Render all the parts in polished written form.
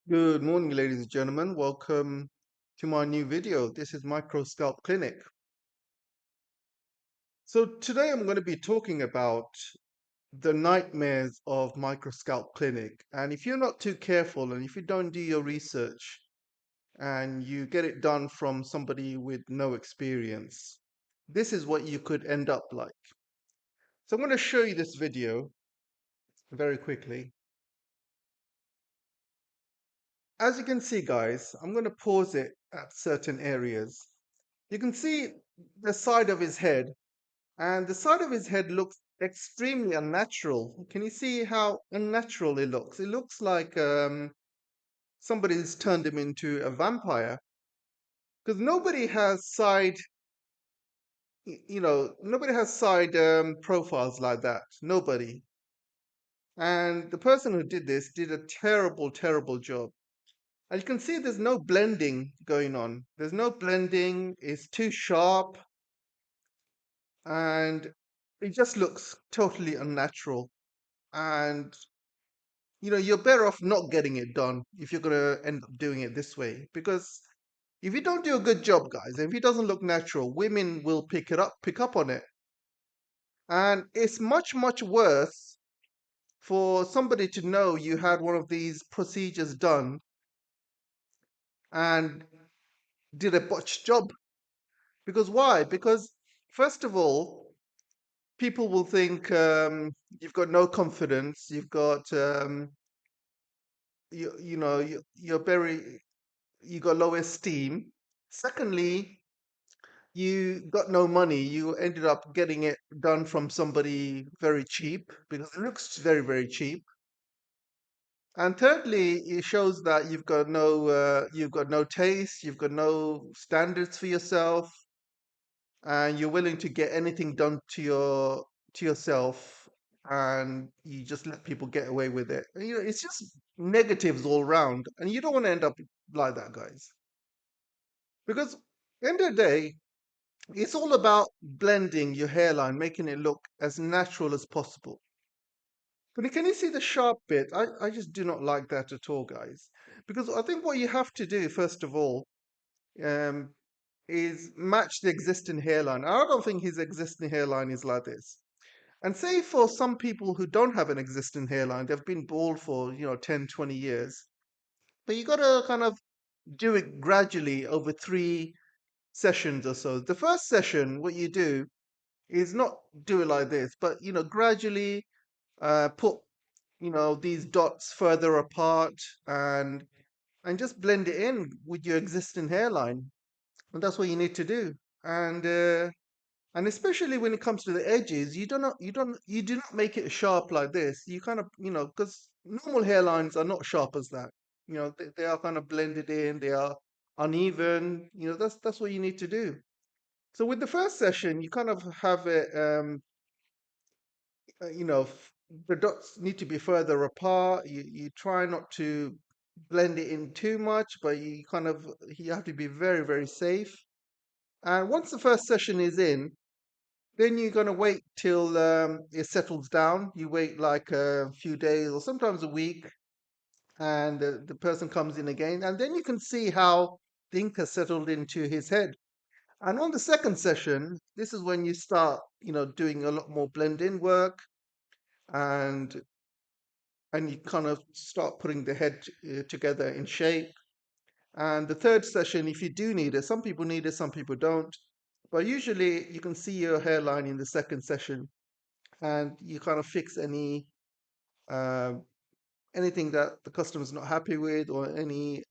Good morning, ladies and gentlemen. Welcome to my new video. This is Micro Scalp Clinic. So today I'm going to be talking about the nightmares of Micro Scalp Clinic. And if you're not too careful and if you don't do your research and you get it done from somebody with no experience, this is what you could end up like. So I'm going to show you this video very quickly. As you can see, guys, I'm going to pause it at certain areas. You can see the side of his head, and the side of his head looks extremely unnatural. Can you see how unnatural it looks? It looks like somebody's turned him into a vampire because nobody has nobody has side profiles like that. Nobody. And the person who did this did a terrible, terrible job. And you can see there's no blending going on. There's no blending. It's too sharp. And it just looks totally unnatural. And you're better off not getting it done if you're going to end up doing it this way. Because if you don't do a good job, guys, and if it doesn't look natural, women will pick up on it. And it's much, much worse for somebody to know you had one of these procedures done and did a botched job. Because why? Because, first of all, people will think you've got no confidence, you're very you got low esteem. Secondly, you got no money. You ended up getting it done from somebody very cheap because it looks very, very cheap. And thirdly, it shows that you've got no taste, you've got no standards for yourself, and you're willing to get anything done to yourself, and you just let people get away with it. And, it's just negatives all round, and you don't want to end up like that, guys. Because end of the day, it's all about blending your hairline, making it look as natural as possible. But can you see the sharp bit? I just do not like that at all, guys. Because I think what you have to do, first of all, um, is match the existing hairline. I don't think his existing hairline is like this. And say for some people who don't have an existing hairline, they've been bald for, 10, 20 years. But you got to kind of do it gradually over 3 sessions or so. The first session, what you do is not do it like this, but gradually put these dots further apart and just blend it in with your existing hairline, and that's what you need to do. And especially when it comes to the edges, you do not make it sharp like this. You kind of because normal hairlines are not sharp as that. They are kind of blended in. They are uneven. That's what you need to do. So with the first session, you kind of have it, the dots need to be further apart. You try not to blend it in too much, but you have to be very, very safe. And once the first session is in, then you're gonna wait till it settles down. You wait like a few days or sometimes a week, and the person comes in again, and then you can see how the ink has settled into his head. And on the second session, this is when you start, doing a lot more blend-in work, and you kind of start putting the head together in shape. And the third session, if you do need it, some people need it, some people don't. But usually you can see your hairline in the second session, and you kind of fix uh, anything that the customer's not happy with, or anything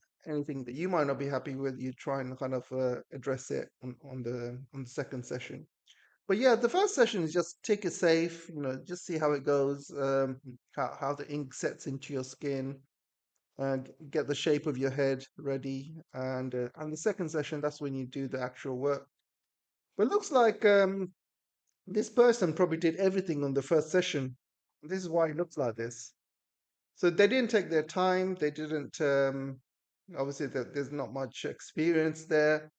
that you might not be happy with. You try and kind of address it on the second session. But yeah, the first session is just take it safe, just see how it goes, how the ink sets into your skin, get the shape of your head ready, and the second session, that's when you do the actual work. But it looks like this person probably did everything on the first session. This is why it looks like this. So they didn't take their time. They didn't. Obviously, there's not much experience there,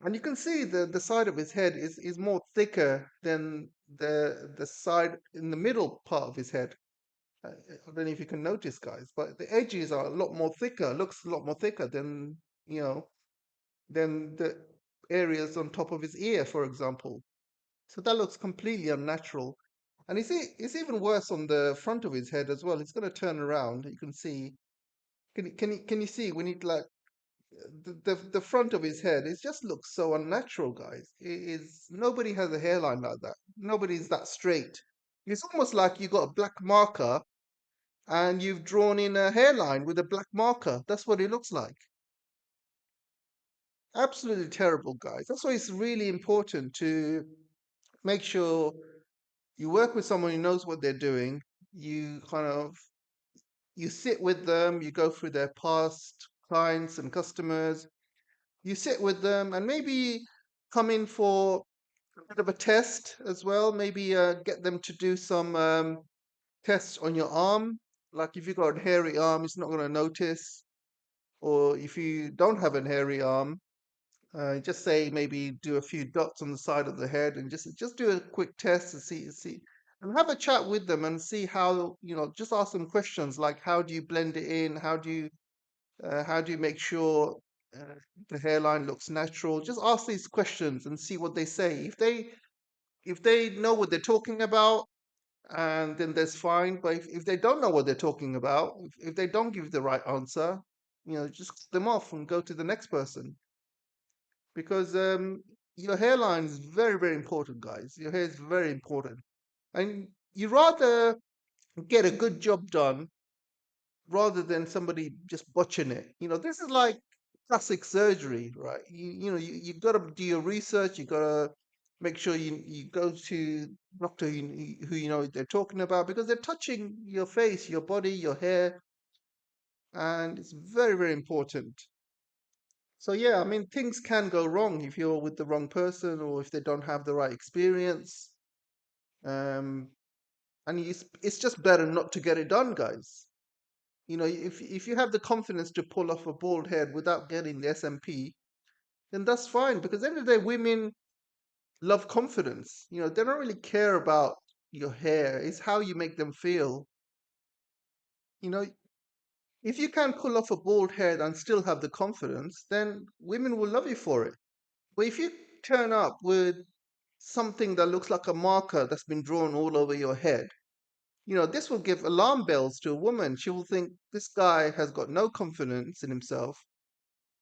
and you can see the side of his head is more thicker than the side in the middle part of his head. I don't know if you can notice, guys, but the edges are a lot more thicker. Looks a lot more thicker than you know than the areas on top of his ear, for example. So that looks completely unnatural. And it's even worse on the front of his head as well. It's going to turn around. You can see. Can you see when he like the front of his head? It just looks so unnatural, guys. It is nobody has a hairline like that. Nobody's that straight. It's almost like you got a black marker and you've drawn in a hairline with a black marker. That's what it looks like. Absolutely terrible, guys. That's why it's really important to make sure you work with someone who knows what they're doing. You kind of you sit with them, you go through their past clients and customers. You sit with them and maybe come in for a bit of a test as well. Maybe get them to do some tests on your arm. Like if you've got a hairy arm, it's not going to notice. Or if you don't have a hairy arm, just say maybe do a few dots on the side of the head and just do a quick test and see and have a chat with them and see how just ask them questions like how do you blend it in, how do you make sure uh, the hairline looks natural. Just ask these questions and see what they say. If they know what they're talking about, and then that's fine. But if they don't know what they're talking about, if they don't give the right answer, just cut them off and go to the next person because your hairline is very, very important, guys. Your hair is very important. And you rather get a good job done rather than somebody just botching it. This is like plastic surgery, right? You got to do your research. You got to make sure you go to doctor who you know they're talking about because they're touching your face, your body, your hair, and it's very, very important. So yeah, I mean, things can go wrong if you're with the wrong person or if they don't have the right experience. Um, and it's just better not to get it done, guys. If you have the confidence to pull off a bald head without getting the SMP, then that's fine. Because at the end of the day, women love confidence. They don't really care about your hair. It's how you make them feel. You know, if you can pull off a bald head and still have the confidence, then women will love you for it. But if you turn up with something that looks like a marker that's been drawn all over your head, this will give alarm bells to a woman. She will think this guy has got no confidence in himself.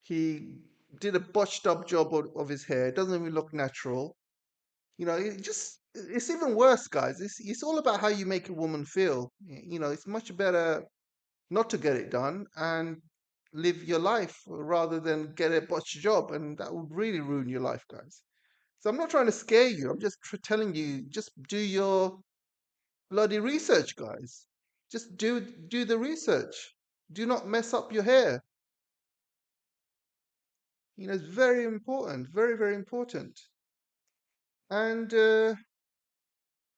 He did a botched up job of his hair. It doesn't even look natural. It's even worse, guys. It's all about how you make a woman feel. It's much better not to get it done and live your life rather than get a botched job, and that would really ruin your life, guys. So I'm not trying to scare you. I'm just telling you, just do your bloody research, guys. Just do the research. Do not mess up your hair. It's very important, very, very important. And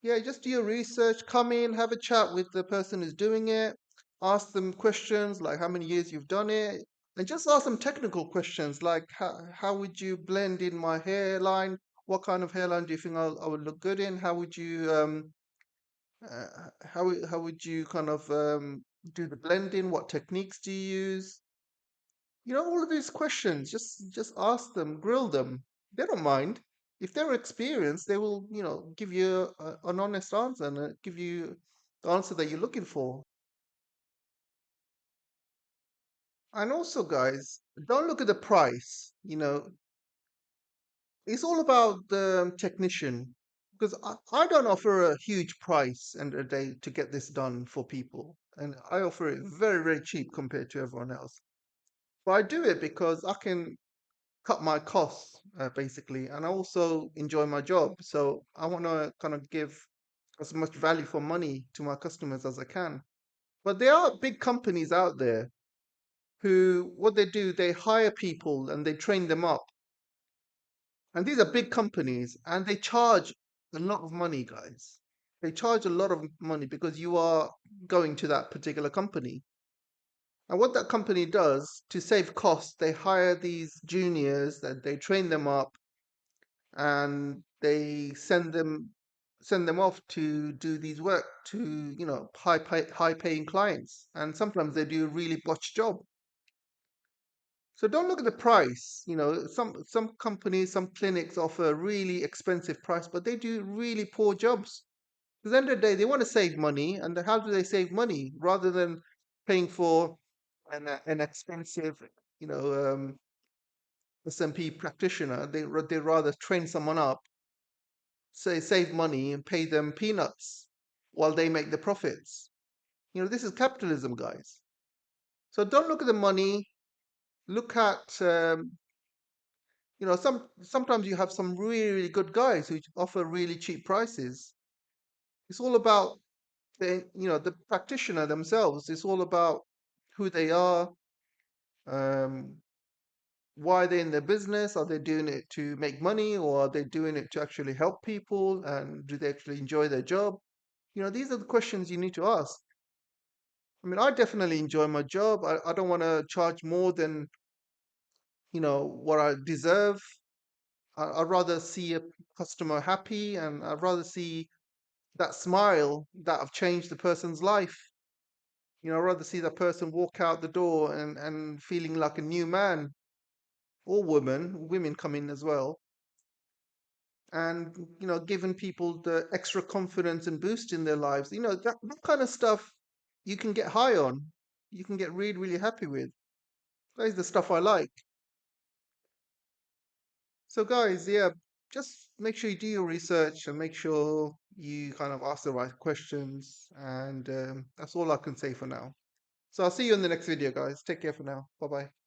yeah, just do your research. Come in, have a chat with the person who's doing it. Ask them questions like how many years you've done it, and just ask them technical questions like how would you blend in my hairline? What kind of hairline do you think I would look good in? How would you how would you kind of do the blending? What techniques do you use? All of these questions. Just ask them, grill them. They don't mind. If they're experienced, they will, give you an honest answer and give you the answer that you're looking for. And also, guys, don't look at the price. It's all about the technician because I don't offer a huge price and a day to get this done for people, and I offer it very, very cheap compared to everyone else. But I do it because I can cut my costs basically, and I also enjoy my job. So I want to kind of give as much value for money to my customers as I can. But there are big companies out there who, what they do, they hire people and they train them up. And these are big companies and they charge a lot of money, guys. They charge a lot of money because you are going to that particular company. And what that company does to save costs, they hire these juniors and they train them up and they send them. send them off to do these work to, high paying clients. And sometimes they do a really botched job. So don't look at the price. Some companies, some clinics offer a really expensive price, but they do really poor jobs. At the end of the day, they want to save money, and how do they save money? Rather than paying for an expensive, you know, SMP practitioner, they rather train someone up, say save money, and pay them peanuts while they make the profits. This is capitalism, guys. So don't look at the money. Look at sometimes you have some really, really good guys who offer really cheap prices. It's all about the practitioner themselves. It's all about who they are, um, why they're in their business. Are they doing it to make money, or are they doing it to actually help people? And do they actually enjoy their job? These are the questions you need to ask. I mean, I definitely enjoy my job. I don't want to charge more than what I deserve. I'd rather see a customer happy, and I'd rather see that smile that I've changed the person's life. I'd rather see that person walk out the door and feeling like a new man or woman. Women come in as well, and giving people the extra confidence and boost in their lives. That kind of stuff you can get high on. You can get really, really happy with. That is the stuff I like. So, guys, yeah, just make sure you do your research and make sure you kind of ask the right questions. And that's all I can say for now. So, I'll see you in the next video, guys. Take care for now. Bye bye.